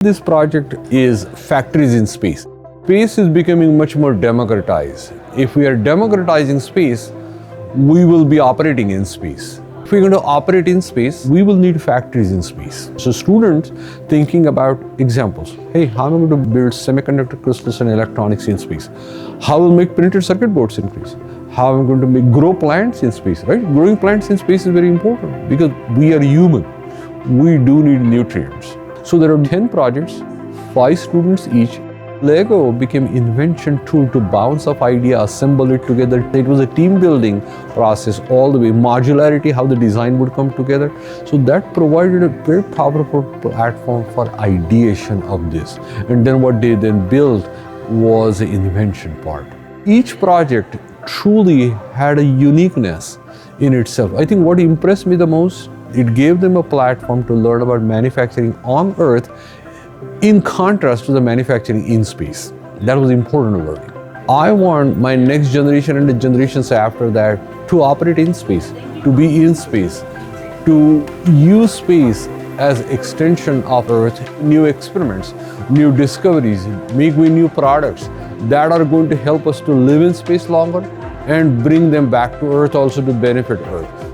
This project is factories in space. Space is becoming much more democratized. If we are democratizing space, we will be operating in space. If we're going to operate in space, we will need factories in space. So students thinking about examples. Hey, how am I going to build semiconductor crystals and electronics in space? How will make printed circuit boards in space? How am I going to grow plants in space, right? Growing plants in space is very important because we are human. We do need nutrients. So there are 10 projects, 5 students each. Lego became invention tool to bounce off idea, assemble it together. It was a team building process all the way, modularity, how the design would come together. So that provided a very powerful platform for ideation of this. And then what they then built was the invention part. Each project truly had a uniqueness in itself. I think what impressed me the most, it gave them a platform to learn about manufacturing on Earth in contrast to the manufacturing in space. That was important to learn. I want my next generation and the generations after that to operate in space, to be in space, to use space as extension of Earth, new experiments, new discoveries, make new products that are going to help us to live in space longer and bring them back to Earth also to benefit Earth.